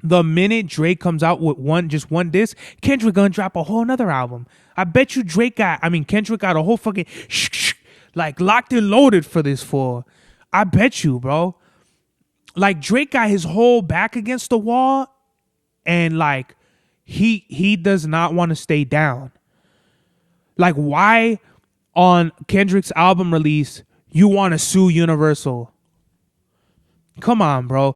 the minute Drake comes out with just one disc, Kendrick gonna drop a whole nother album. I bet you Kendrick got a whole fucking like locked and loaded for this fool. I bet you, bro. Like Drake got his whole back against the wall, and like he does not want to stay down. Like, why on Kendrick's album release you want to sue Universal? Come on, bro.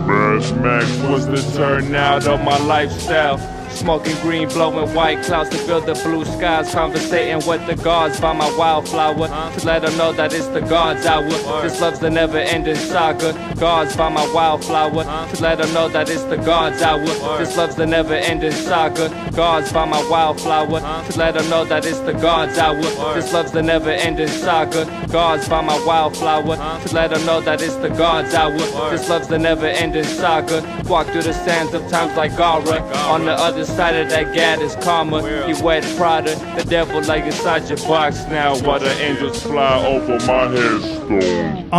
Mad Max was the turnout of my lifestyle. Smoking green, blowing white clouds to build the blue skies. Conversating with the gods by my wildflower to let them know that it's the God's hour. This love's the never-ending saga. Gods by my wildflower to let them know that it's the God's hour. This love's the never-ending saga. Gods by my wildflower to let them know that it's the God's hour. This love's the never-ending saga. Gods by my wildflower to let them know that it's the God's hour. This love's the never-ending saga. Walk through the sands of times like Gara. On the other side of that gad is karma. You wet Prada, the devil like inside your box now. While the angels fly over my headstone.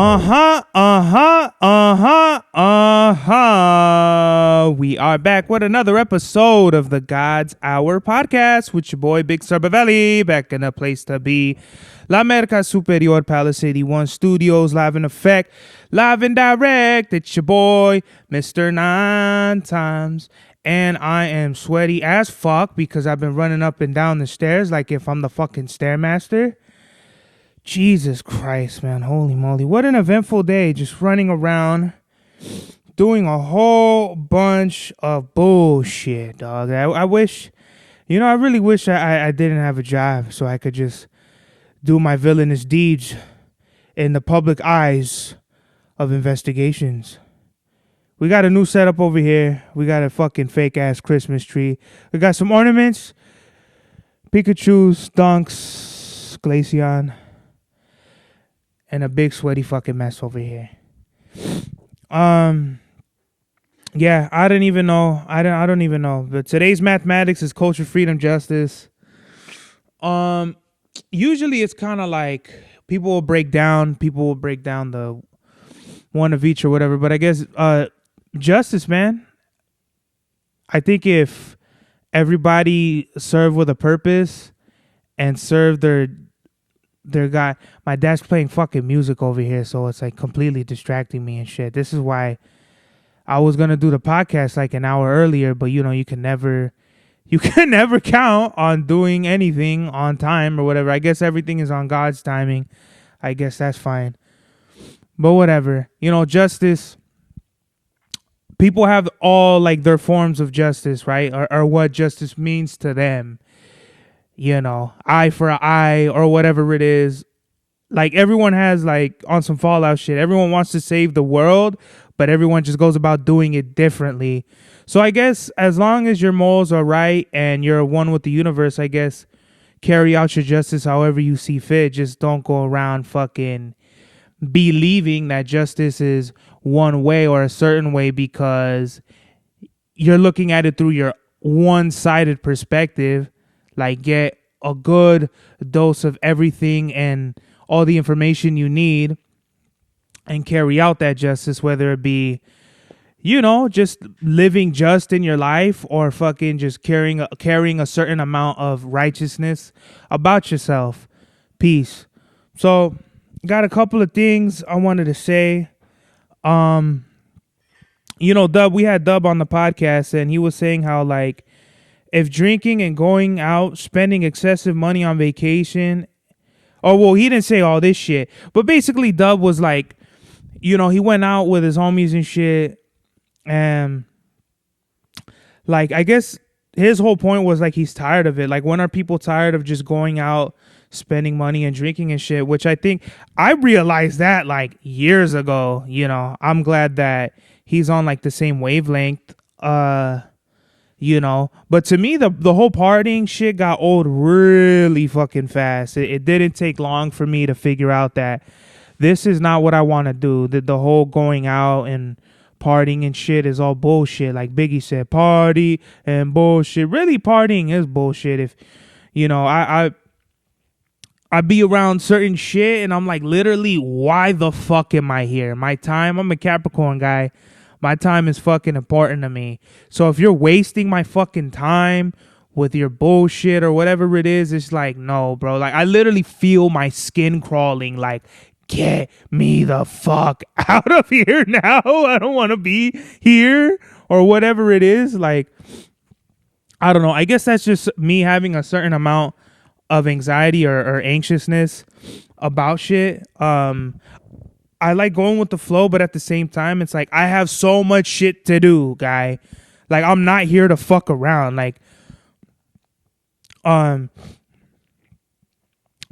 We are back with another episode of the God's Hour podcast with your boy Big Sarbavelli, back in a place to be. La Merca Superior Palace 81 Studios, live in effect, live and direct. It's your boy, Mr. 9 Times. And I am sweaty as fuck because I've been running up and down the stairs like if I'm the fucking Stairmaster. Jesus Christ, man. Holy moly. What an eventful day. Just running around, doing a whole bunch of bullshit, dog. I wish, I really wish I didn't have a job so I could just do my villainous deeds in the public eyes of investigations. We got a new setup over here. We got a fucking fake ass Christmas tree. We got some ornaments, Pikachu's, Dunks, Glaceon, and a big sweaty fucking mess over here. Yeah, I don't even know. I don't even know. But today's mathematics is culture, freedom, justice. Usually it's kind of like people will break down the one of each or whatever. But I guess justice, man. I think if everybody served with a purpose and served their guy. My dad's playing fucking music over here, so it's like completely distracting me and shit. This is why I was gonna do the podcast like an hour earlier, but you can never count on doing anything on time or whatever. I guess everything is on God's timing. I guess that's fine. But whatever. Justice. People have all like their forms of justice, right? Or what justice means to them. Eye for an eye or whatever it is. Like everyone has like on some Fallout shit. Everyone wants to save the world, but everyone just goes about doing it differently. So I guess as long as your morals are right and you're one with the universe, I guess carry out your justice however you see fit. Just don't go around fucking believing that justice is one way or a certain way because you're looking at it through your one-sided perspective. Like get a good dose of everything and all the information you need and carry out that justice, whether it be just living just in your life or fucking just carrying a certain amount of righteousness about yourself. Peace. So got a couple of things I wanted to say. Dub, we had Dub on the podcast and he was saying how like if drinking and going out, spending excessive money on vacation. Oh, well, he didn't say all this shit, but basically Dub was like, he went out with his homies and shit. And like, I guess his whole point was like, he's tired of it. Like, when are people tired of just going out, spending money and drinking and shit, which I think I realized that like years ago. I'm glad that he's on like the same wavelength, but to me, the whole partying shit got old really fucking fast. It didn't take long for me to figure out that this is not what I want to do. The whole going out and partying and shit is all bullshit. Like Biggie said, party and bullshit. Really, partying is bullshit. If, I be around certain shit and I'm like, literally, why the fuck am I here? My time, I'm a Capricorn guy. My time is fucking important to me. So if you're wasting my fucking time with your bullshit or whatever it is, it's like, no, bro. Like, I literally feel my skin crawling. Like, get me the fuck out of here now. I don't want to be here or whatever it is. Like, I don't know. I guess that's just me having a certain amount of anxiety or anxiousness about shit. I like going with the flow, but at the same time, it's like I have so much shit to do, guy. Like, I'm not here to fuck around. Like,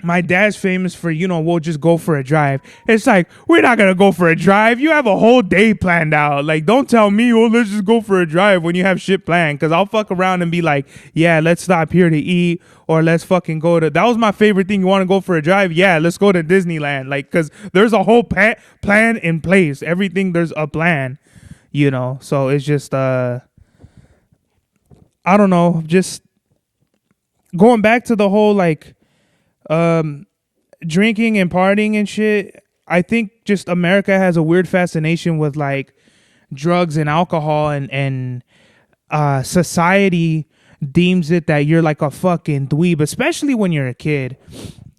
my dad's famous for, we'll just go for a drive. It's like, we're not going to go for a drive. You have a whole day planned out. Like, don't tell me, oh, let's just go for a drive when you have shit planned. Because I'll fuck around and be like, yeah, let's stop here to eat. Or let's fucking go to, that was my favorite thing. You want to go for a drive? Yeah, let's go to Disneyland. Like, because there's a whole plan in place. Everything, there's a plan, So it's just, I don't know. Just going back to the whole, like, drinking and partying and shit. I think just America has a weird fascination with like drugs and alcohol, and society deems it that you're like a fucking dweeb, especially when you're a kid.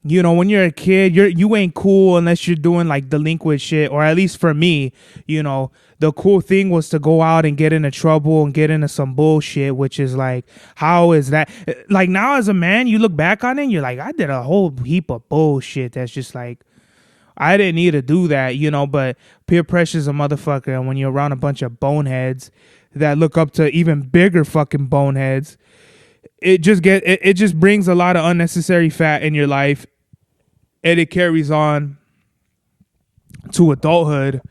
When you're a kid, you ain't cool unless you're doing like delinquent shit, or at least for me, the cool thing was to go out and get into trouble and get into some bullshit, which is like, how is that? Like, now as a man, you look back on it and you're like, I did a whole heap of bullshit that's just like, I didn't need to do that, but peer pressure is a motherfucker. And when you're around a bunch of boneheads that look up to even bigger fucking boneheads, it just brings a lot of unnecessary fat in your life, and it carries on to adulthood.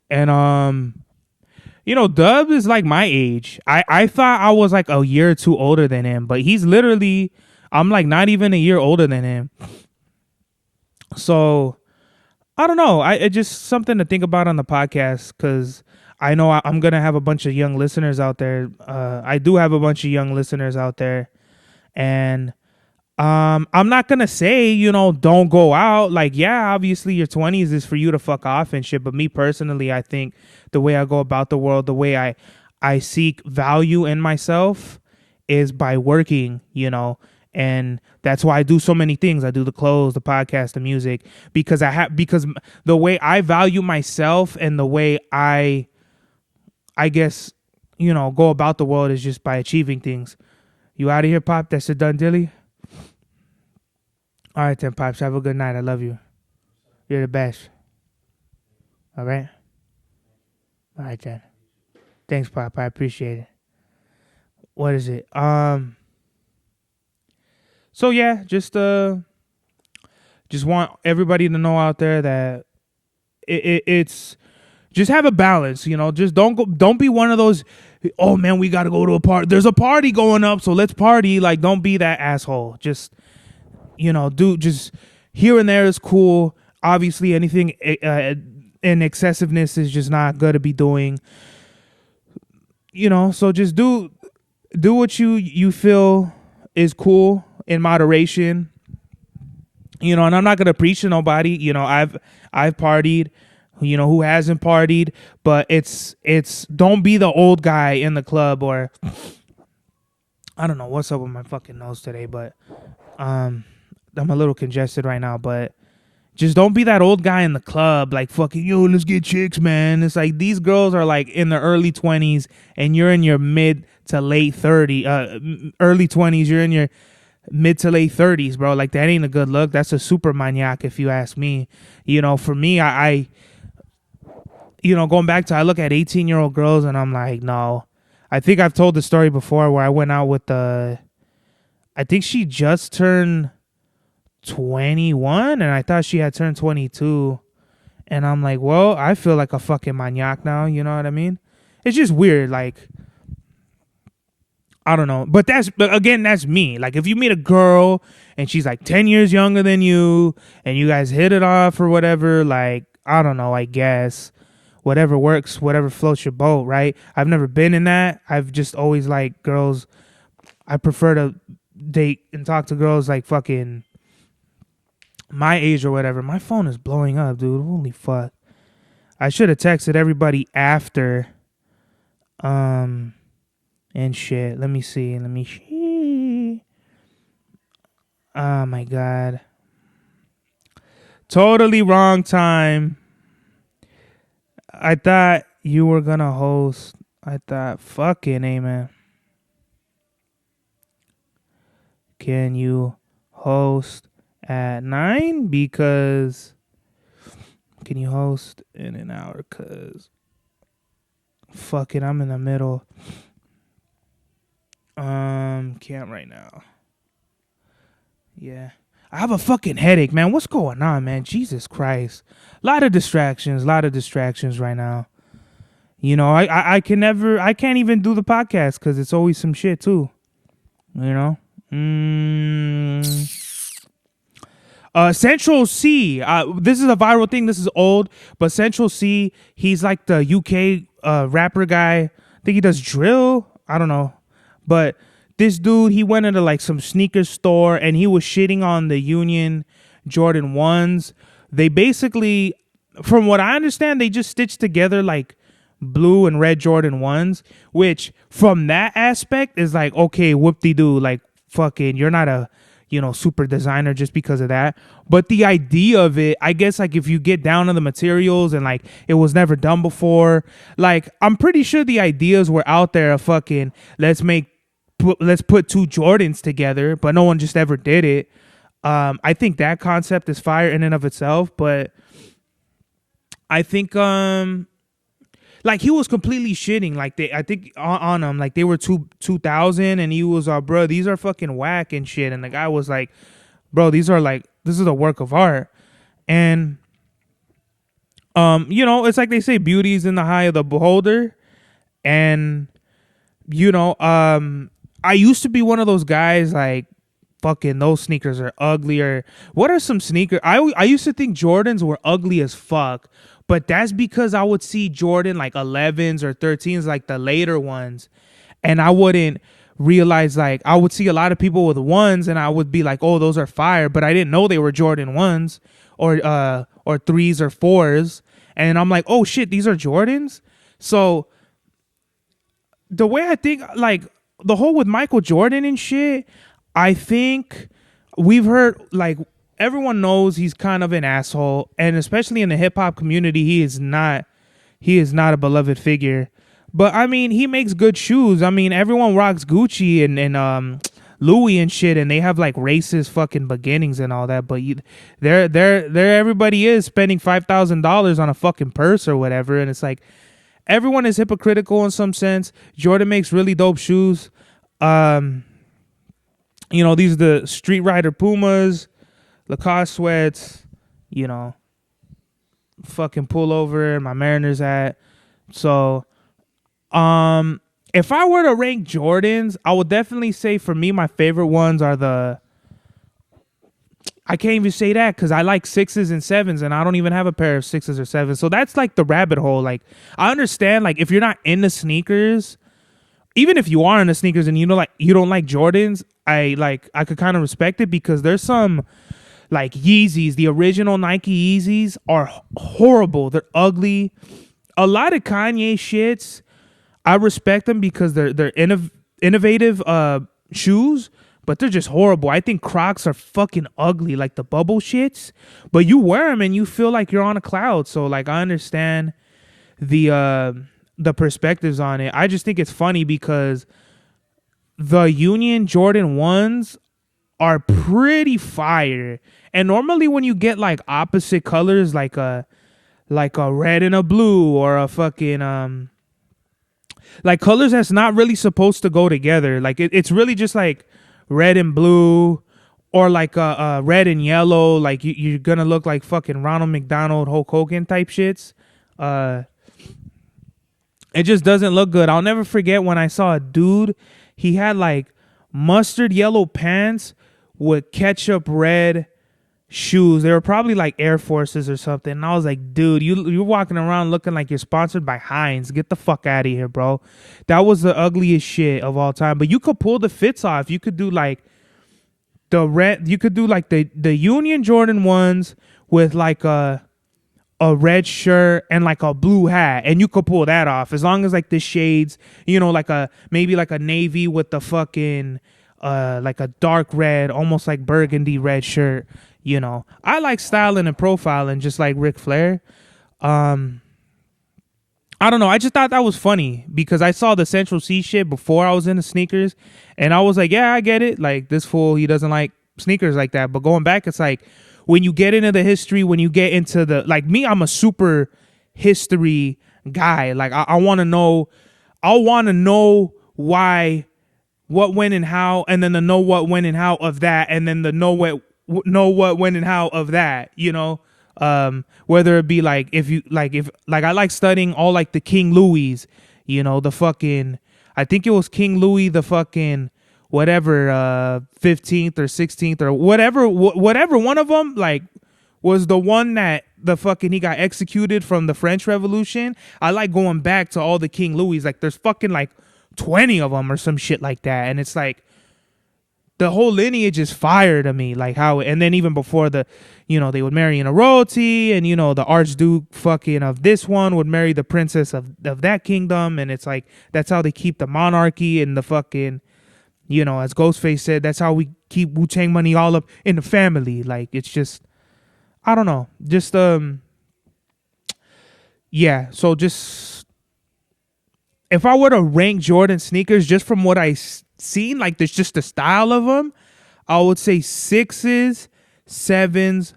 And Dub is like my age. I thought I was like a year or two older than him, but he's literally, I'm like not even a year older than him. So I don't know. It's just something to think about on the podcast, because I know I'm gonna have a bunch of young listeners out there. I do have a bunch of young listeners out there, and I'm not gonna say, don't go out. Like, yeah, obviously your 20s is for you to fuck off and shit. But me personally, I think the way I go about the world, the way I seek value in myself is by working, and that's why I do so many things. I do the clothes, the podcast, the music, because the way I value myself and the way I guess, go about the world is just by achieving things. You out of here, Pop? That's a done dilly? All right, then, Pops. Have a good night. I love you. You're the best. All right? All right, then. Thanks, Pop. I appreciate it. What is it? So, yeah, just want everybody to know out there that it's just have a balance, just don't be one of those, oh man, we got to go to a party. There's a party going up, so let's party. Like, don't be that asshole. Just, do just here and there is cool. Obviously, anything in excessiveness is just not good to be doing. So just do what you feel is cool in moderation. And I'm not gonna preach to nobody. I've partied. Who hasn't partied? But it's don't be the old guy in the club, or I don't know what's up with my fucking nose today, but I'm a little congested right now, but just don't be that old guy in the club, like fucking, yo, let's get chicks, man. It's like these girls are like in their early 20s and you're in your mid to late 30s, early 20s, you're in your mid to late 30s, bro. Like, that ain't a good look. That's a super maniac, if you ask me. For me, I going back to, I look at 18-year-old girls and I'm like, no. I think I've told the story before where I went out with I think she just turned 21 and I thought she had turned 22, and I'm like, well, I feel like a fucking maniac now, you know what I mean? It's just weird. Like, I don't know, but again, that's me. Like, if you meet a girl and she's like 10 years younger than you and you guys hit it off or whatever, like, I don't know, I guess whatever works, whatever floats your boat, right? I've never been in that. I've just always liked girls. I prefer to date and talk to girls like fucking my age or whatever. My phone is blowing up, dude. Holy fuck. I should have texted everybody after. And shit. Let me see. Oh my god. Totally wrong time. I thought you were gonna host. I thought fucking amen. Can you host at 9? Because can you host in an hour? Cause fuck it, I'm in the middle. Can't right now. Yeah. I have a fucking headache, man. What's going on, man? Jesus Christ. A lot of distractions right now. You know, I can't even do the podcast because it's always some shit too. You know? Central C. This is a viral thing. This is old, but Central C, he's like the UK rapper guy. I think he does drill. I don't know. But this dude, he went into like some sneaker store and he was shitting on the Union Jordan 1s. They basically, from what I understand, they just stitched together like blue and red Jordan 1s, which from that aspect is like, okay, whoop-de-doo, like fucking, you're not a, you know, super designer just because of that. But the idea of it, I guess, like if you get down to the materials and like it was never done before, like I'm pretty sure the ideas were out there of fucking, let's put two Jordans together, but no one just ever did it. I think that concept is fire in and of itself, but I think like he was completely shitting. Like I think on them, like they were 2000, and he was, bro, these are fucking whack and shit. And the guy was like, bro, this is a work of art. And you know, it's like they say, beauty is in the eye of the beholder. And you know, I used to be one of those guys like, fucking those sneakers are ugly. Or what are some sneakers? I used to think Jordans were ugly as fuck. But that's because I would see Jordan like 11s or 13s, like the later ones. And I wouldn't realize, like, I would see a lot of people with ones and I would be like, oh, those are fire. But I didn't know they were Jordan 1s or 3s or 4s. And I'm like, oh shit, these are Jordans. So the way I think, like the whole with Michael Jordan and shit, I think we've heard, like, everyone knows he's kind of an asshole, and especially in the hip hop community, he is not a beloved figure. But I mean, he makes good shoes. I mean, everyone rocks Gucci and Louis and shit, and they have like racist fucking beginnings and all that. But there everybody is spending $5,000 on a fucking purse or whatever, and it's like everyone is hypocritical in some sense. Jordan makes really dope shoes. You know, these are the Street Rider Pumas, Lacoste sweats, you know, fucking pullover, my Mariners hat. So, if I were to rank Jordans, I would definitely say for me, my favorite ones are I can't even say that because I like 6's and 7's, and I don't even have a pair of 6's or 7's. So that's like the rabbit hole. Like, I understand, like, if you're not into sneakers, even if you are into sneakers and you know, like, you don't like Jordans, I could kind of respect it because there's some like Yeezys, the original Nike Yeezys are horrible. They're ugly. A lot of Kanye shits, I respect them because they're innovative shoes, but they're just horrible. I think Crocs are fucking ugly, like the bubble shits. But you wear them and you feel like you're on a cloud. So like I understand the perspectives on it. I just think it's funny because the Union Jordan 1s are pretty fire. And normally when you get like opposite colors, like a red and a blue, or a fucking like colors that's not really supposed to go together, like it's really just like red and blue, or like a red and yellow, like you're gonna look like fucking Ronald McDonald, Hulk Hogan type shits. It just doesn't look good. I'll never forget when I saw a dude, he had like mustard yellow pants with ketchup red shoes. They were probably like Air Forces or something. And I was like, dude, you're walking around looking like you're sponsored by Heinz. Get the fuck out of here, bro. That was the ugliest shit of all time. But you could pull the fits off. You could do like the red. You could do like the Union Jordan ones with like a red shirt and like a blue hat, and you could pull that off as long as like the shades, like a maybe like a navy with the fucking like a dark red, almost like burgundy red shirt. I like styling and profiling just like Ric Flair. I don't know. I just thought that was funny because I saw the Central C shit before I was into sneakers, and I was like, yeah, I get it. Like, this fool, he doesn't like sneakers like that. But going back, it's like when you get into the history, when you get into the, like me, I'm a super history guy. Like I want to know, why, what, when, and how, and then the know what, when, and how of that, and then the know what, when, and how of that. Whether it be like if I like studying all like the King Louis, the fucking, I think it was King Louis the fucking whatever 15th or 16th or whatever one of them like was the one that the fucking he got executed from the French Revolution. I like going back to all the King Louis, like there's fucking like 20 of them or some shit like that, and it's like the whole lineage is fire to me, like how, and then even before the, they would marry in a royalty, and the Archduke fucking of this one would marry the princess of that kingdom, and it's like that's how they keep the monarchy and the fucking, as Ghostface said, that's how we keep Wu-Tang money all up in the family. Like it's just, I don't know, just yeah. So just if I were to rank Jordan sneakers just from what I seen, like there's just the style of them, I would say 6's, 7's,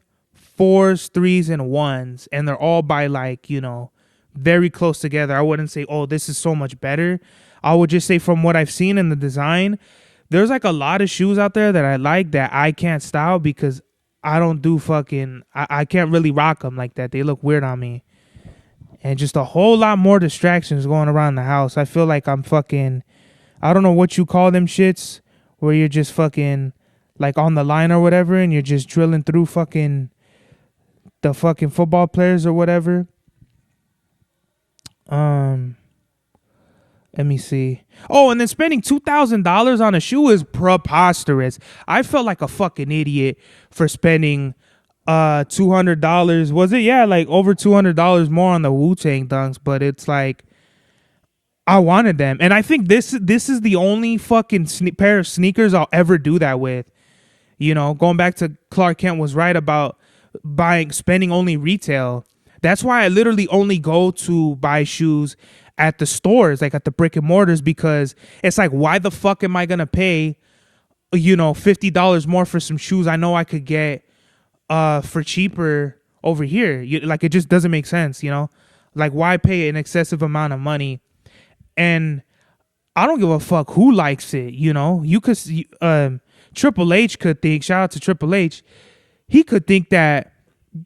4's, 3's, and 1's, and they're all by like very close together. I wouldn't say, oh, this is so much better. I would just say from what I've seen in the design, there's like a lot of shoes out there that I like that I can't style because I don't do fucking, I can't really rock them like that. They look weird on me. And just a whole lot more distractions going around the house. I feel like I'm fucking, I don't know what you call them shits, where you're just fucking like on the line or whatever, and you're just drilling through fucking the fucking football players or whatever. Let me see. Oh, and then spending $2,000 on a shoe is preposterous. I felt like a fucking idiot for spending $200. Was it? Yeah, like over $200 more on the Wu-Tang dunks, but it's like I wanted them, and I think this is the only fucking pair of sneakers I'll ever do that with. Going back to Clark Kent was right about spending only retail. That's why I literally only go to buy shoes at the stores, like at the brick and mortars, because it's like, why the fuck am I gonna pay, $50 more for some shoes I know I could get for cheaper over here? Like it just doesn't make sense, Like why pay an excessive amount of money? And I don't give a fuck who likes it, You could, Triple H could think. Shout out to Triple H. He could think that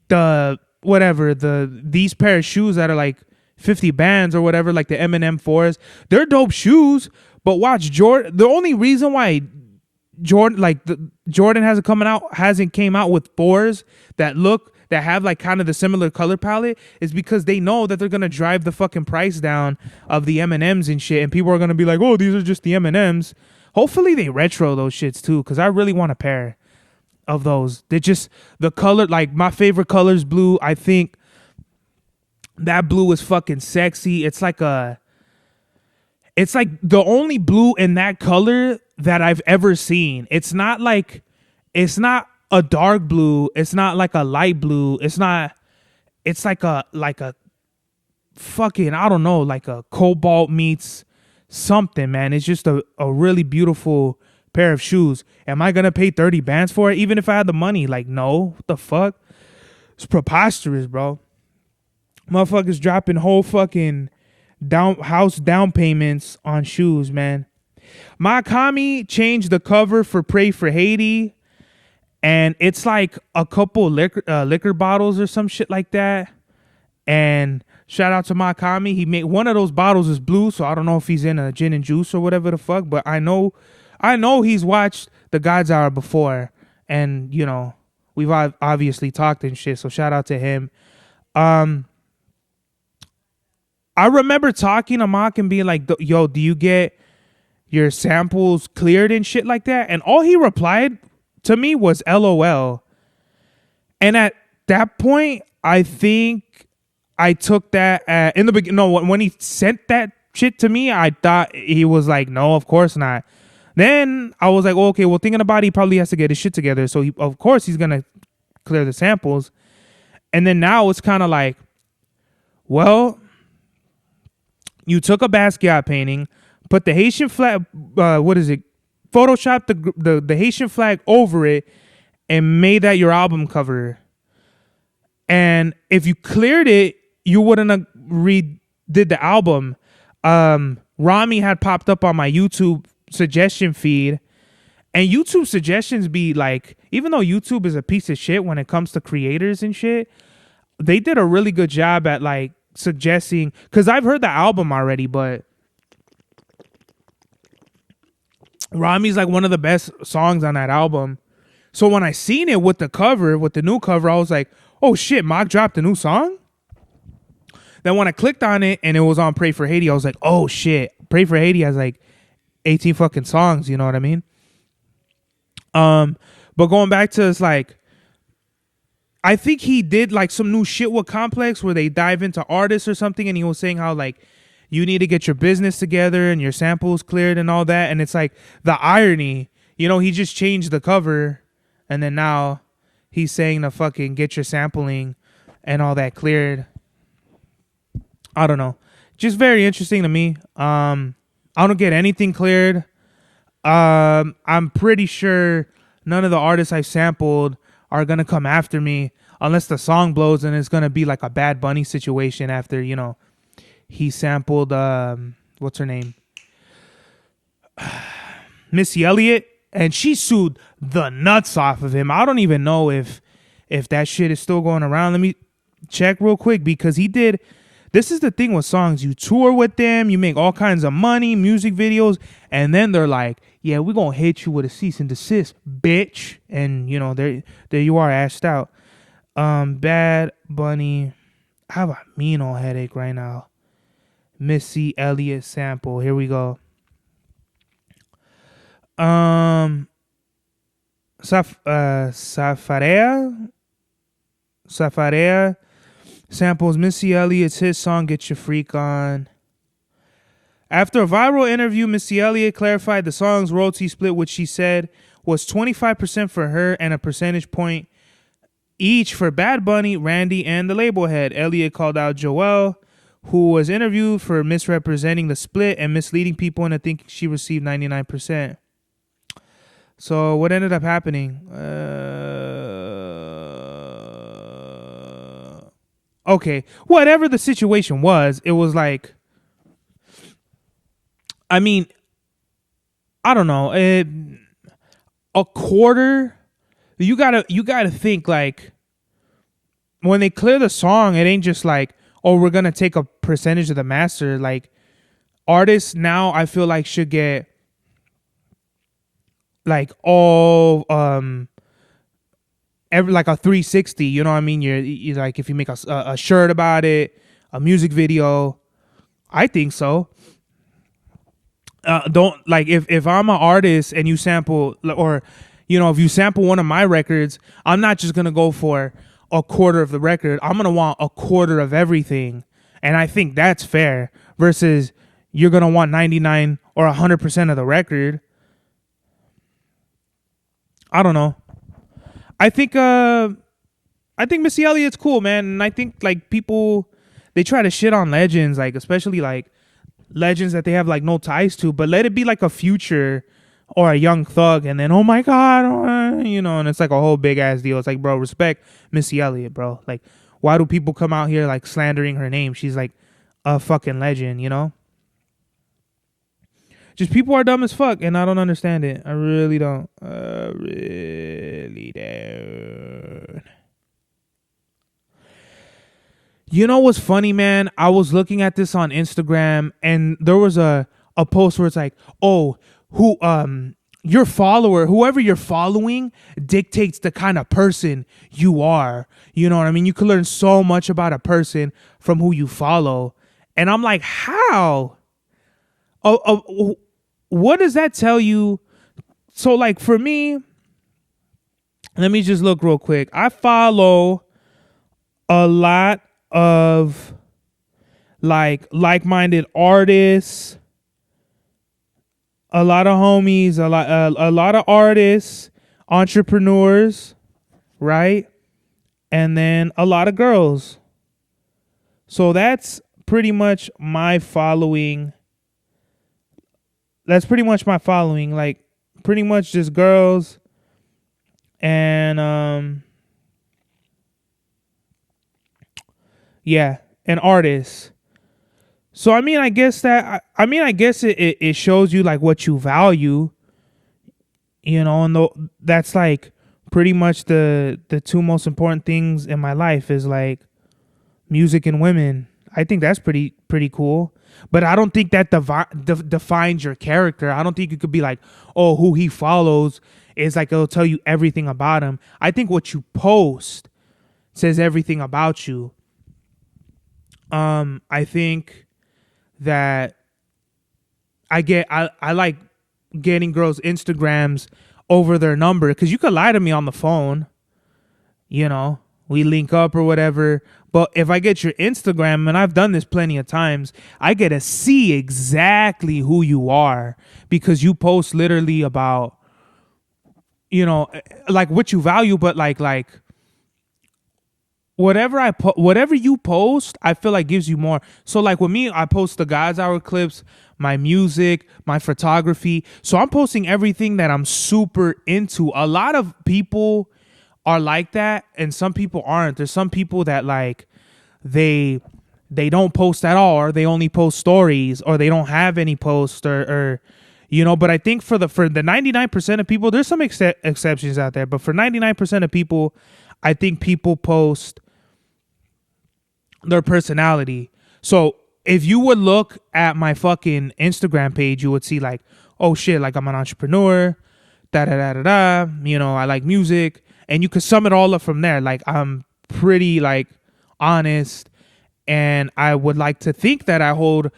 these pair of shoes that are like 50 bands or whatever, like the Eminem 4s, they're dope shoes. But watch Jordan. The only reason why Jordan hasn't came out with 4s that have like kind of the similar color palette is because they know that they're gonna drive the fucking price down of the M&Ms and shit, and people are gonna be like, oh, these are just the M&Ms. Hopefully they retro those shits too, because I really want a pair of those. They're just the color, like my favorite color is blue. I think that blue is fucking sexy. It's like the only blue in that color that I've ever seen. It's not a dark blue. It's not like a light blue. It's like a fucking, I don't know, like a cobalt meets something, man. It's just a really beautiful pair of shoes. Am I gonna pay 30 bands for it even if I had the money? Like, no. What the fuck? It's preposterous, bro. Motherfuckers dropping whole fucking house down payments on shoes, man. Makami changed the cover for Pray for Haiti, and it's like a couple liquor bottles or some shit like that. And shout out to Makami. He made one of those bottles is blue, so I don't know if he's in a gin and juice or whatever the fuck, but I know he's watched the God's Hour before, and we've obviously talked and shit, so shout out to him. I remember talking to Mock and being like, yo, do you get your samples cleared and shit like that? And all he replied to me was LOL. And at that point, I think I took that in the beginning. No, when he sent that shit to me, I thought he was like, no, of course not. Then I was like, well, okay, well, thinking about it, he probably has to get his shit together. So of course he's gonna clear the samples. And then now it's kind of like, well, you took a Basquiat painting, put the Haitian flag, what is it? Photoshopped the Haitian flag over it and made that your album cover. And if you cleared it, you wouldn't have redid the album. Rami had popped up on my YouTube suggestion feed, and YouTube suggestions be like, even though YouTube is a piece of shit when it comes to creators and shit, they did a really good job at like suggesting, because I've heard the album already, but Rami's like one of the best songs on that album. So when I seen it with the cover, with the new cover, I was like, oh shit, Mock dropped a new song? Then when I clicked on it and it was on Pray for Haiti, I was like, oh shit, Pray for Haiti has like 18 fucking songs, you know what I mean? But going back to, it's like, I think he did like some new shit with Complex where they dive into artists or something, and he was saying how like you need to get your business together and your samples cleared and all that. And it's like the irony, you know, he just changed the cover and then now he's saying to fucking get your sampling and all that cleared. I don't know. Just very interesting to me. I don't get anything cleared. I'm pretty sure none of the artists I've sampled are going to come after me unless the song blows, and it's going to be like a Bad Bunny situation after, you know, he sampled, what's her name? Missy Elliott, and she sued the nuts off of him. I don't even know if that shit is still going around. Let me check real quick, because he did. This is the thing with songs. You tour with them, you make all kinds of money, music videos, and then they're like, yeah, we're going to hit you with a cease and desist, bitch. And, you know, there you are, ashed out. Bad Bunny. I have a mean old headache right now. Missy Elliott sample. Here we go. Safarea samples Missy Elliott's hit song Get Your Freak On. After a viral interview, Missy Elliott clarified the song's royalty split, which she said was 25% for her and a percentage point each for Bad Bunny, Randy, and the label head. Elliott called out Joelle, who was interviewed for misrepresenting the split and misleading people into thinking she received 99%. So what ended up happening? Okay, whatever the situation was, it was like, I mean, I don't know, a quarter. You gotta think, like, when they clear the song, it ain't just like, oh, we're gonna take a percentage of the master. Like, artists now, I feel like, should get like all every, like a 360. You know what I mean? You're like, if you make a shirt about it, a music video, I think so. Don't, like, if I'm an artist and you sample, or, you know, if you sample one of my records, I'm not just gonna go for a quarter of the record. I'm gonna want a quarter of everything, and I think that's fair. Versus you're gonna want 99 or 100% of the record. I don't know. I think Missy Elliott's cool, man, and I think, like, people, they try to shit on legends, like, especially like legends that they have like no ties to, but let it be like a Future or a Young Thug, and then, oh my god, you know, and it's like a whole big ass deal. It's like, bro, respect Missy Elliott, bro. Like, why do people come out here like slandering her name? She's like a fucking legend, you know. Just people are dumb as fuck, and I don't understand it. I really don't. I really don't. You know what's funny, man? I was looking at this on Instagram, and there was a post where it's like, oh, your follower, whoever you're following dictates the kind of person you are. You know what I mean? You can learn so much about a person from who you follow. And I'm like, how? What does that tell you? So, like, for me, Let me just look real quick. I follow a lot of like-minded artists, a lot of homies, a lot of artists, entrepreneurs, right? And then a lot of girls. So that's pretty much my following. That's pretty much my following. Like pretty much just girls and yeah, and artists. So I mean, I guess it shows you like what you value, you know, and that's like pretty much the two most important things in my life is like music and women. I think that's pretty cool. But I don't think that defines your character. I don't think you could be like, oh, who he follows is like it'll tell you everything about him. I think what you post says everything about you. I think that I like getting girls' Instagrams over their number because you could lie to me on the phone, you know, we link up or whatever. But if I get your Instagram, and I've done this plenty of times, I get to see exactly who you are because you post literally about, you know, like what you value, but like whatever you post, I feel like gives you more. So like with me, I post the God's Hour clips, my music, my photography. So I'm posting everything that I'm super into. A lot of people are like that and some people aren't. There's some people that like they don't post at all, or they only post stories, or they don't have any posts, or you know. But I think for the 99% of people, there's some exceptions out there, but for 99% of people, I think people post their personality. So if you would look at my fucking Instagram page, you would see like, oh shit, like I'm an entrepreneur, da da da da da, you know, I like music, and you could sum it all up from there. Like I'm pretty like honest, and I would like to think that I hold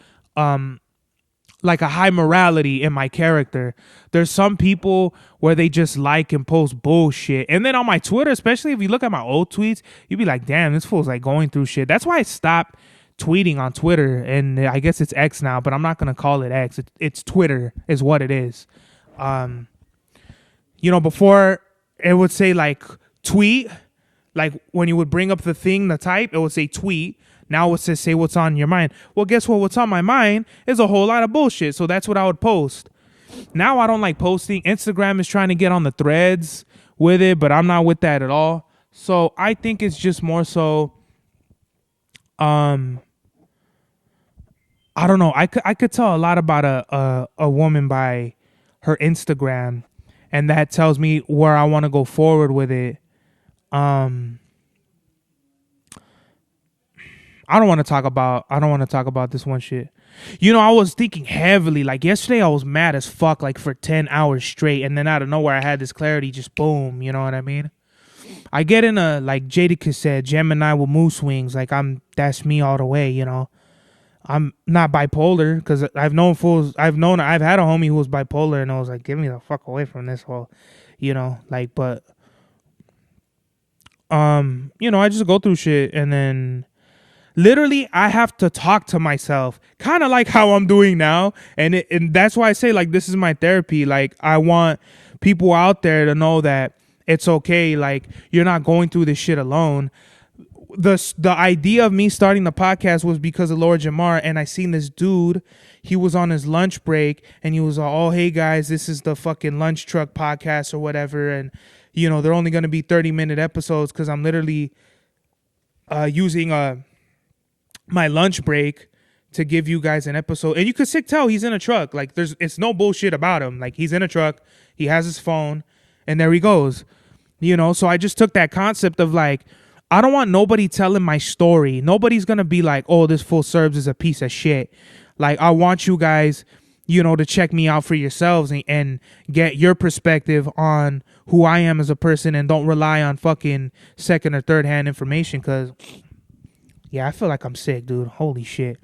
like a high morality in my character. There's some people where they just like and post bullshit. And then on my Twitter, especially if you look at my old tweets, you'd be like, damn, this fool's like going through shit. That's why I stopped tweeting on Twitter. And I guess it's X now, but I'm not going to call it X. It's Twitter is what it is. You know, before it would say like tweet, like when you would bring up the thing, the type, it would say tweet. Now it says say what's on your mind. Well, guess what? What's on my mind is a whole lot of bullshit. So that's what I would post. Now I don't like posting. Instagram is trying to get on the threads with it, but I'm not with that at all. So I think it's just more so, I don't know. I could tell a lot about a woman by her Instagram, and that tells me where I want to go forward with it. I don't want to talk about this one shit. You know, I was thinking heavily. Like yesterday, I was mad as fuck, like for 10 hours straight, and then out of nowhere, I had this clarity. Just boom. You know what I mean? I get in a, like Jadakiss said, Gemini with mood swings. Like that's me all the way. You know, I'm not bipolar because I've had a homie who was bipolar, and I was like, get me the fuck away from this whole, you know, like, but, you know, I just go through shit, and then literally I have to talk to myself, kind of like how I'm doing now. And that's why I say, like, this is my therapy. Like, I want people out there to know that it's okay. Like, you're not going through this shit alone. The idea of me starting the podcast was because of Lord Jamar, and I seen this dude. He was on his lunch break, and he was like, oh, hey guys, this is the fucking lunch truck podcast or whatever. And, you know, they're only going to be 30-minute episodes because I'm literally using my lunch break to give you guys an episode. And you could tell he's in a truck. Like it's no bullshit about him. Like he's in a truck, he has his phone, and there he goes. You know, so I just took that concept of like, I don't want nobody telling my story. Nobody's gonna be like, oh, this fool Serbs is a piece of shit. Like I want you guys, you know, to check me out for yourselves and get your perspective on who I am as a person, and don't rely on fucking second or third hand information. Because yeah, I feel like I'm sick, dude. Holy shit.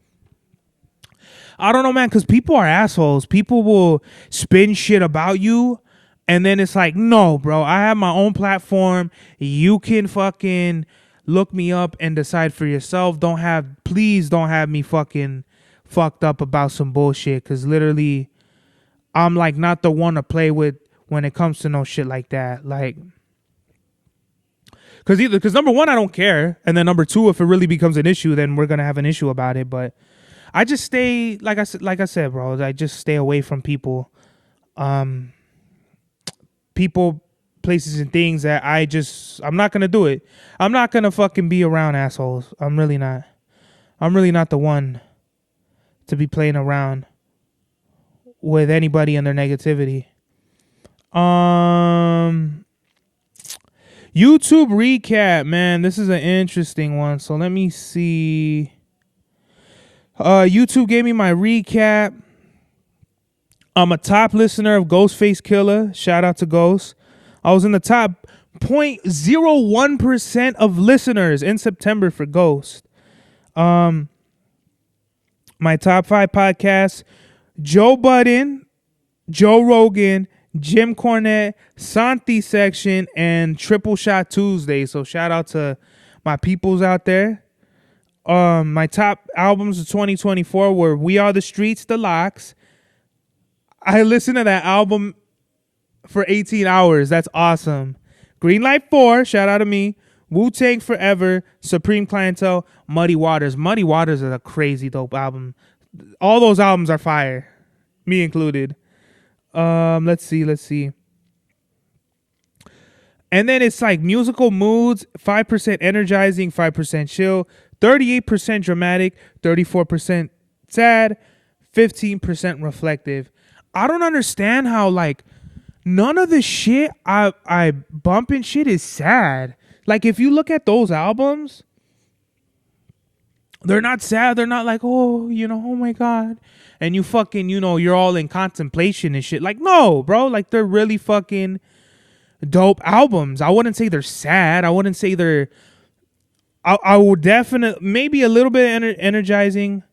I don't know, man, because people are assholes. People will spin shit about you And then it's like, no, bro, I have my own platform. You can fucking look me up and decide for yourself. Please don't have me fucking fucked up about some bullshit. Cause literally, I'm like not the one to play with when it comes to no shit like that. Like, cause number one, I don't care. And then number two, if it really becomes an issue, then we're going to have an issue about it. But I just stay, like I said, bro, I just stay away from people, places and things that I'm not going to do it. I'm not going to fucking be around assholes. I'm really not the one to be playing around with anybody and their negativity. YouTube recap, man. This is an interesting one. So let me see. YouTube gave me my recap. I'm a top listener of Ghostface Killer. Shout out to Ghost. I was in the top 0.01% of listeners in September for Ghost. My top 5 podcasts: Joe Budden, Joe Rogan, Jim Cornette, Santi Section, and Triple Shot Tuesday. So shout out to my peoples out there. My top albums of 2024 were We Are the Streets, The Locks. I listened to that album for 18 hours. That's awesome. Green Light 4, shout out to me. Wu-Tang Forever, Supreme Clientele, Muddy Waters. Muddy Waters is a crazy dope album. All those albums are fire, me included. Let's see. And then it's like musical moods: 5% energizing, 5% chill, 38% dramatic, 34% sad, 15% reflective. I don't understand how like none of the shit I bump and shit is sad. Like if you look at those albums, they're not sad. They're not like, oh, oh my God. And you fucking, you're all in contemplation and shit. Like, no, bro. Like, they're really fucking dope albums. I wouldn't say they're sad. I wouldn't say they're... I would definitely... Maybe a little bit energizing.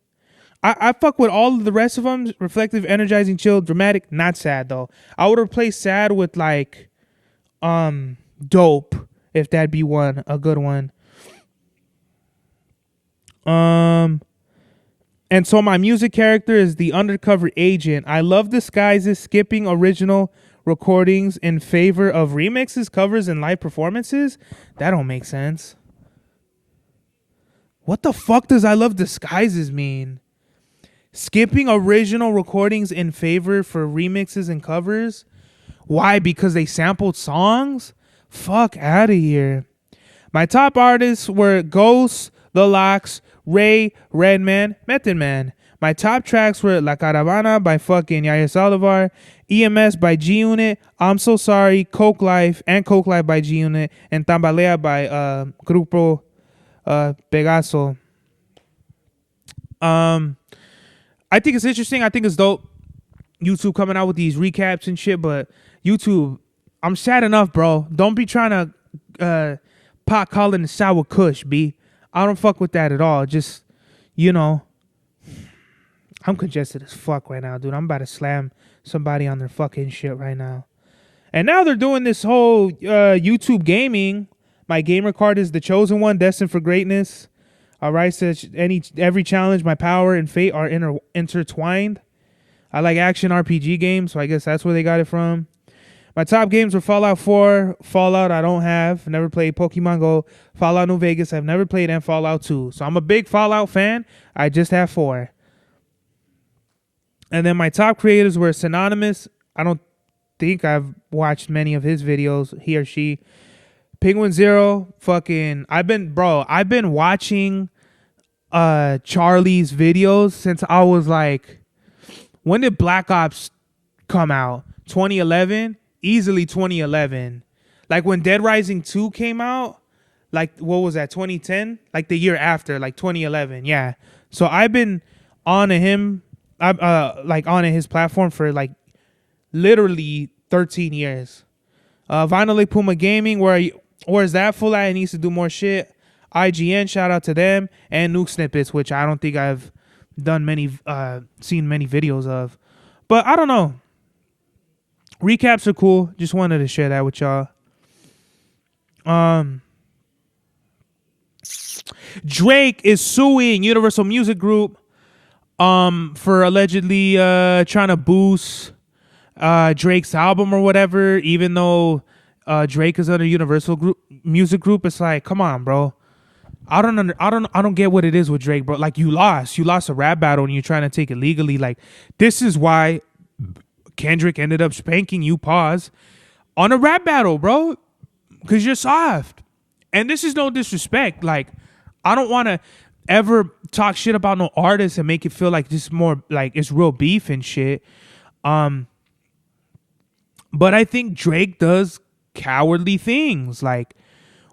I fuck with all of the rest of them. Reflective, energizing, chill, dramatic. Not sad, though. I would replace sad with, like, dope. If that'd be one. A good one. And so my music character is the undercover agent. I love disguises, skipping original recordings in favor of remixes, covers, and live performances. That don't make sense. What the fuck does I love disguises mean? Skipping original recordings in favor for remixes and covers? Why? Because they sampled songs? Fuck out of here. My top artists were Ghost, The Locks, Ray, Redman, Method Man. My top tracks were La Caravana by fucking Yaya Salivar, EMS by G Unit, I'm So Sorry, Coke Life by G Unit, and Tambalea by Grupo Pegaso. I think it's interesting. I think it's dope. YouTube coming out with these recaps and shit, but YouTube, I'm sad enough, bro. Don't be trying to pot calling the sour kush, B. I don't fuck with that at all. Just, I'm congested as fuck right now, dude. I'm about to slam somebody on their fucking shit right now. And now they're doing this whole YouTube gaming. My gamer card is the chosen one, destined for greatness. All right, so every challenge, my power and fate are intertwined. I like action RPG games, so I guess that's where they got it from. My top games were Fallout 4, Fallout I don't have, never played Pokemon Go, Fallout New Vegas I've never played, and Fallout 2. So I'm a big Fallout fan. I just have 4. And then my top creators were Synonymous. I don't think I've watched many of his videos, he or she. Penguin Zero, I've been watching Charlie's videos since I was like, when did Black Ops come out? 2011? Easily 2011. Like when Dead Rising 2 came out, like what was that, 2010? Like the year after, like 2011. Yeah. So I've been on to him, like on his platform for like literally 13 years. Vinyl Puma Gaming, where's that fool at? He needs to do more shit. IGN, shout out to them, and Nuke Snippets, which I don't think I've seen many videos of. But I don't know. Recaps are cool. Just wanted to share that with y'all. Drake is suing Universal Music Group for allegedly trying to boost Drake's album or whatever, even though Drake is under Music Group. It's like, come on, bro. I don't get what it is with Drake, bro. Like, you lost a rap battle and you're trying to take it legally. Like, this is why Kendrick ended up spanking you, pause, on a rap battle, bro, because you're soft. And this is no disrespect. Like, I don't want to ever talk shit about no artist and make it feel like this is more like it's real beef and shit. But I think Drake does cowardly things, like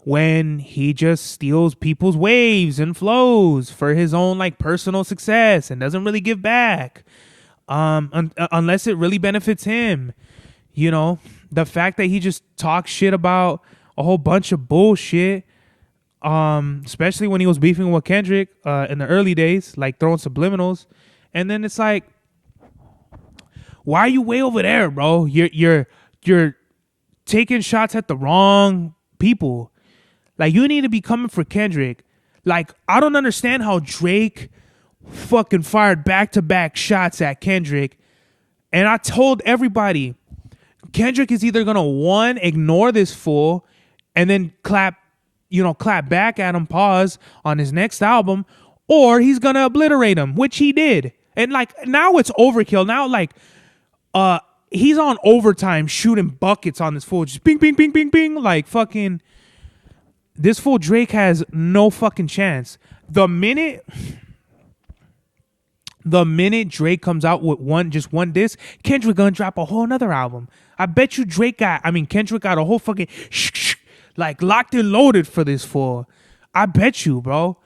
when he just steals people's waves and flows for his own like personal success and doesn't really give back, unless it really benefits him. You know, the fact that he just talks shit about a whole bunch of bullshit, especially when he was beefing with Kendrick in the early days, like throwing subliminals, and then it's like, why are you way over there, bro? You're taking shots at the wrong people. Like, you need to be coming for Kendrick. Like, I don't understand how Drake fucking fired back-to-back shots at Kendrick. And I told everybody, Kendrick is either going to, one, ignore this fool and then clap back at him, pause, on his next album, or he's going to obliterate him, which he did. And, like, now it's overkill. Now, like, he's on overtime shooting buckets on this fool. Just bing, bing, bing, bing, bing. Like, fucking... This fool Drake has no fucking chance. The minute Drake comes out with one disc, Kendrick gonna drop a whole nother album. I bet you Kendrick got a whole fucking like locked and loaded for this fool. I bet you, bro.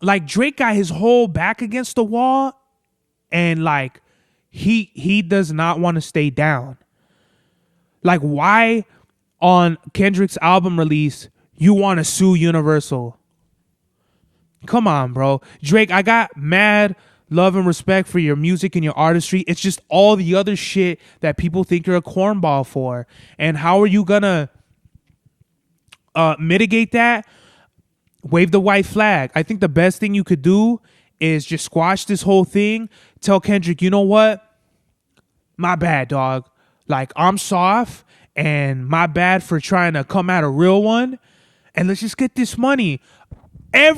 Like, Drake got his whole back against the wall, and like he does not want to stay down. Like, why on Kendrick's album release you want to sue Universal? Come on, bro. Drake, I got mad love and respect for your music and your artistry. It's just all the other shit that people think you're a cornball for. And how are you gonna mitigate that? Wave the white flag. I think the best thing you could do is just squash this whole thing. Tell Kendrick, you know what? My bad, dog. Like, I'm soft, and my bad for trying to come at a real one. And let's just get this money. I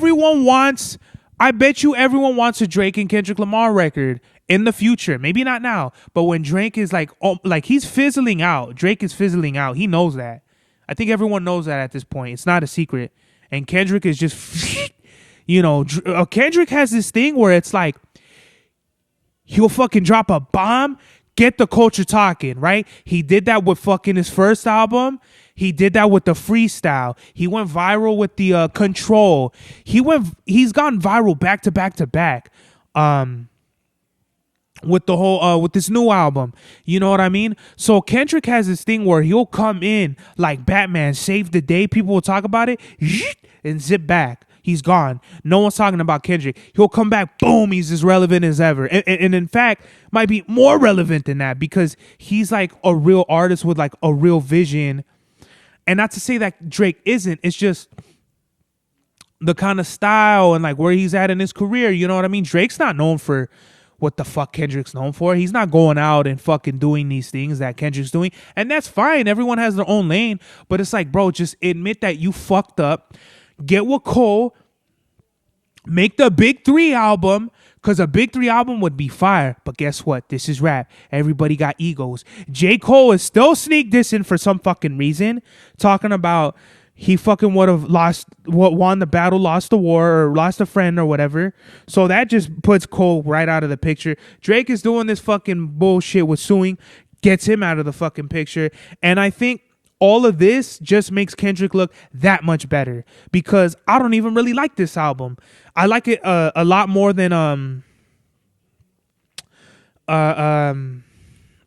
bet you everyone wants a Drake and Kendrick Lamar record in the future. Maybe not now, but when Drake is like he's fizzling out. Drake is fizzling out. He knows that. I think everyone knows that at this point. It's not a secret. And Kendrick is just, Kendrick has this thing where it's like, he'll fucking drop a bomb, get the culture talking, right? He did that with fucking his first album. He did that with the freestyle. He went viral with the Control. He's gone viral back to back to back. With the whole with this new album. You know what I mean? So Kendrick has this thing where he'll come in like Batman, save the day. People will talk about it and zip back. He's gone. No one's talking about Kendrick. He'll come back, boom, he's as relevant as ever. And in fact, might be more relevant than that, because he's like a real artist with like a real vision. And not to say that Drake isn't, it's just the kind of style and like where he's at in his career. You know what I mean? Drake's not known for what the fuck Kendrick's known for. He's not going out and fucking doing these things that Kendrick's doing. And that's fine. Everyone has their own lane. But it's like, bro, just admit that you fucked up. Get with Cole. Make the Big 3 album. Because a Big 3 album would be fire. But guess what? This is rap. Everybody got egos. J. Cole is still sneak dissing for some fucking reason. Talking about he fucking would have won the battle, lost the war, or lost a friend or whatever. So that just puts Cole right out of the picture. Drake is doing this fucking bullshit with suing. Gets him out of the fucking picture. And I think all of this just makes Kendrick look that much better, because I don't even really like this album. I like it a lot more than I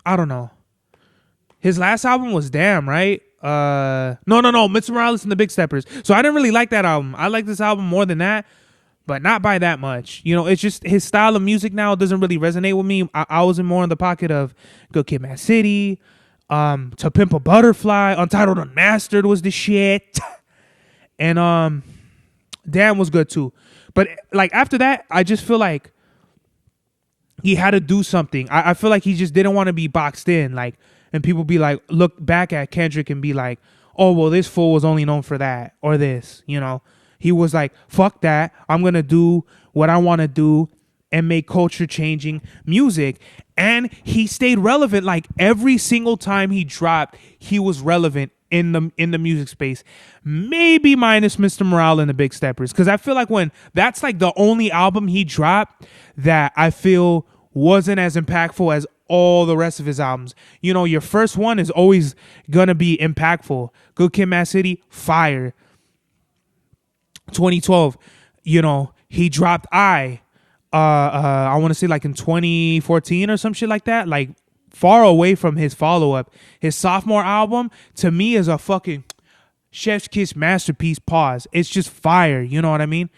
don't know. His last album was Damn, right? No, Mr. Morales and the Big Steppers. So I didn't really like that album. I like this album more than that, but not by that much. You know, it's just his style of music now doesn't really resonate with me. I was more in the pocket of Good Kid, Mad City, To Pimp a Butterfly, Untitled Unmastered was the shit. And Damn was good too. But like after that, I just feel like he had to do something. I feel like he just didn't want to be boxed in. Like, and people be like, look back at Kendrick and be like, oh, well, this fool was only known for that or this, you know. He was like, fuck that. I'm going to do what I want to do and make culture changing music. And he stayed relevant. Like every single time he dropped, he was relevant in the music space. Maybe minus Mr. Morale and the Big Steppers. Because I feel like when that's like the only album he dropped that I feel wasn't as impactful as all the rest of his albums. You know, your first one is always gonna be impactful. Good Kid, Mad City, fire. 2012, you know, he dropped I want to say like in 2014 or some shit like that, like far away from his follow-up. His sophomore album to me is a fucking chef's kiss masterpiece. Pause. It's just fire, you know what I mean?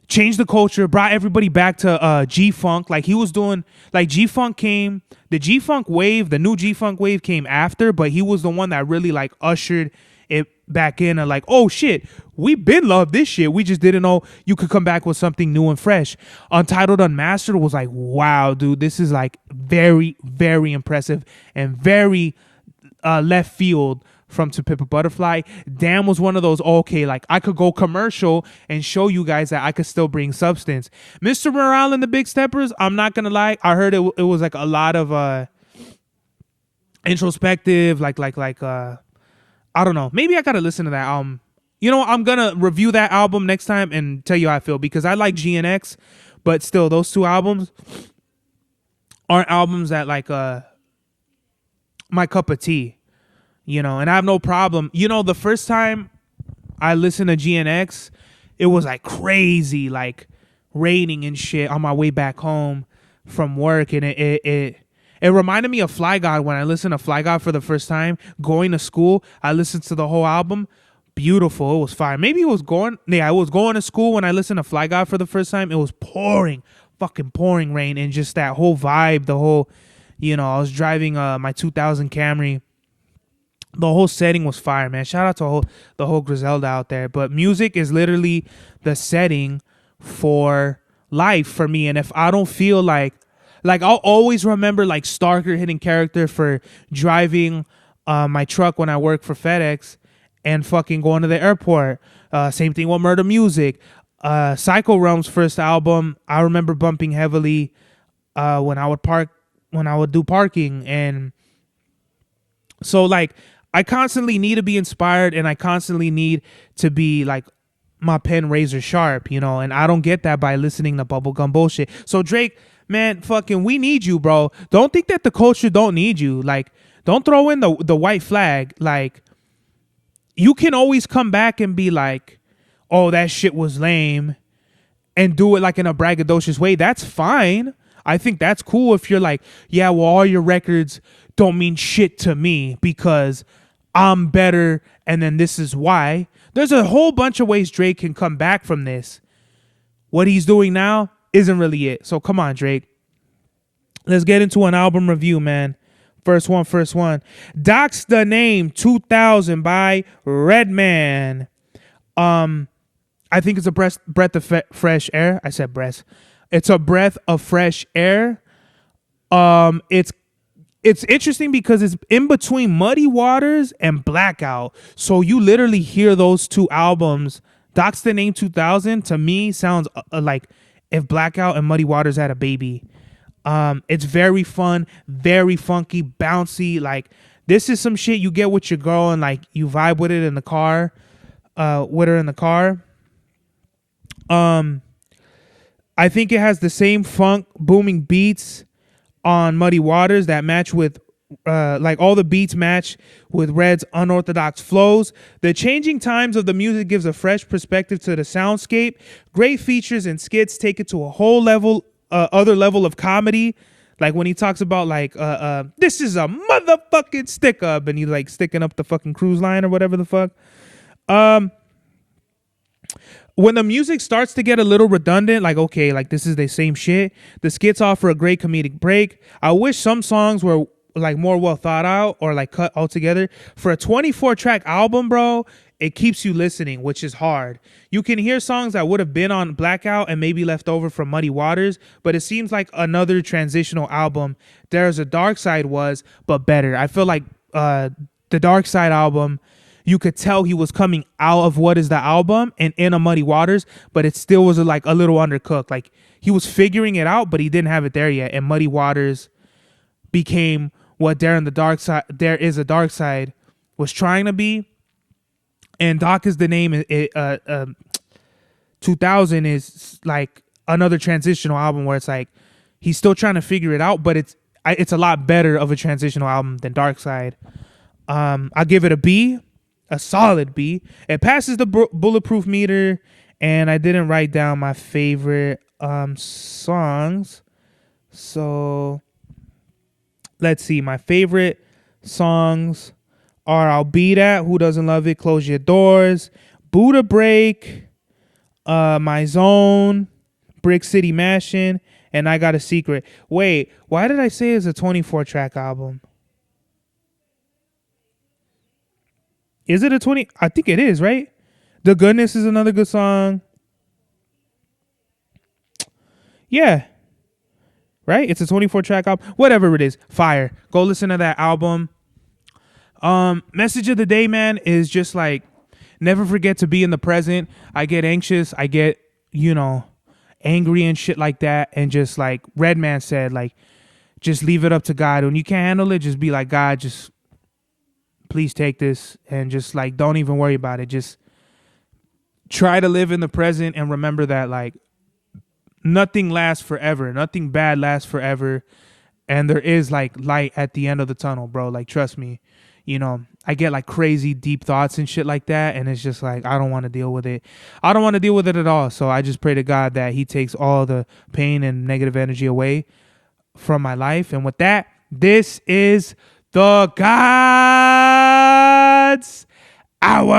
Changed the culture, brought everybody back to G-Funk. Like he was doing, like G-Funk came, the G-Funk wave, the new G-Funk wave came after, but he was the one that really like ushered it back in and like, oh shit, we been loved this shit. We just didn't know you could come back with something new and fresh. Untitled Unmastered was like, wow, dude, this is like very, very impressive and very left field from To Pimp a Butterfly. Damn was one of those, okay, like I could go commercial and show you guys that I could still bring substance. Mr. Morale and the Big Steppers, I'm not gonna lie, I heard it was like a lot of introspective, like I don't know, maybe I gotta listen to that album. You know, I'm gonna review that album next time and tell you how I feel, because I like GNX, but still those two albums aren't albums that like my cup of tea. You know, and I have no problem. You know, the first time I listened to GNX, it was like crazy, like raining and shit on my way back home from work. And it reminded me of Fly God when I listened to Fly God for the first time. Going to school, I listened to the whole album. Beautiful. It was fire. Maybe it was going, I was going to school when I listened to Fly God for the first time. It was pouring, fucking pouring rain. And just that whole vibe, the whole, you know, I was driving my 2000 Camry. The whole setting was fire, man. Shout out to the whole Griselda out there. But music is literally the setting for life for me. And if I don't feel like I'll always remember like Starker hitting character for driving my truck when I work for FedEx and fucking going to the airport. Same thing with Murder Music. Psycho Realm's first album, I remember bumping heavily when I would do parking. And so like I constantly need to be inspired, and I constantly need to be like my pen razor sharp, you know, and I don't get that by listening to bubblegum bullshit. So Drake, man, fucking we need you, bro. Don't think that the culture don't need you. Like, don't throw in the white flag. Like, you can always come back and be like, oh, that shit was lame, and do it like in a braggadocious way. That's fine. I think that's cool if you're like, yeah, well, all your records don't mean shit to me because I'm better, and then this is why. There's a whole bunch of ways Drake can come back from this. What he's doing now isn't really it. So come on, Drake. Let's get into an album review, man. First one. Doc's the Name 2000 by Redman. I think it's a breath of fresh air. I said breath. It's a breath of fresh air. It's interesting because it's in between Muddy Waters and Blackout. So you literally hear those two albums. Doc's the Name 2000 to me sounds like if Blackout and Muddy Waters had a baby. It's very fun, very funky, bouncy. Like this is some shit you get with your girl and like you vibe with it in the car, with her in the car. I think it has the same funk booming beats on Muddy Waters that match with like all the beats match with Red's unorthodox flows. The changing times of the music gives a fresh perspective to the soundscape. Great features and skits take it to a whole level, other level of comedy. Like when he talks about like this is a motherfucking stick up, and he like sticking up the fucking cruise line or whatever the fuck. When the music starts to get a little redundant, like, okay, like this is the same shit, the skits offer a great comedic break. I wish some songs were like more well thought out or like cut all together. For a 24 track album, bro, it keeps you listening, which is hard. You can hear songs that would have been on Blackout and maybe left over from Muddy Waters, but it seems like another transitional album. There's a Dark Side was, but better. I feel like the Dark Side album, you could tell he was coming out of what is the album and in a Muddy Waters, but it still was like a little undercooked. Like he was figuring it out, but he didn't have it there yet. And Muddy Waters became what There Is a Dark Side was trying to be. And Doc is the name. 2000 is like another transitional album where it's like he's still trying to figure it out, but it's a lot better of a transitional album than Dark Side. I'll give it a B, a solid B. It passes the bulletproof meter, and I didn't write down my favorite songs. So let's see. My favorite songs are I'll Be That, Who Doesn't Love It, Close Your Doors, Buddha Break, My Zone, Brick City Mashin', and I Got a Secret. Wait, why did I say it's a 24 track album? Is it a 20? I think it is, right? The Goodness is another good song. Yeah. Right? It's a 24 track album. Whatever it is. Fire. Go listen to that album. Message of the day, man, is just like, never forget to be in the present. I get anxious. I get, angry and shit like that. And just like Redman said, like, just leave it up to God. When you can't handle it, just be like, God, just please take this. And just like, don't even worry about it. Just try to live in the present and remember that like nothing lasts forever. Nothing bad lasts forever. And there is like light at the end of the tunnel, bro. Like, trust me. I get like crazy deep thoughts and shit like that. And it's just like, I don't want to deal with it. I don't want to deal with it at all. So I just pray to God that he takes all the pain and negative energy away from my life. And with that, this is the God's Hour.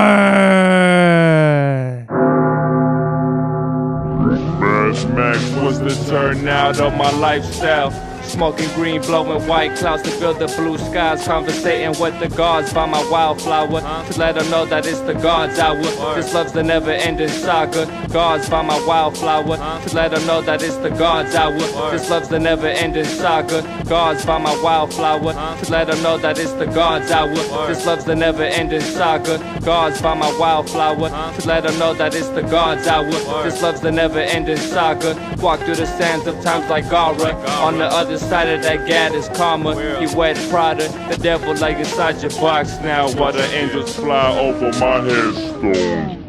Max was the turnout of my lifestyle. Smoking green, blowing white clouds to build the blue skies. Conversating with the gods by my wildflower to let them know that it's the God's hour. This love's the never-ending saga. Gods by my wildflower to let them know that it's the God's hour. This love's the never-ending saga. Gods by my wildflower to let them know that it's the God's hour. This love's the never-ending saga. Gods by my wildflower to let them know that it's the God's hour. This love's the never-ending saga. Walk through the sands of times like Gara. On the other side of that gad is karma. You wet Prada, the devil like inside your box now. While the angels fly over my headstone.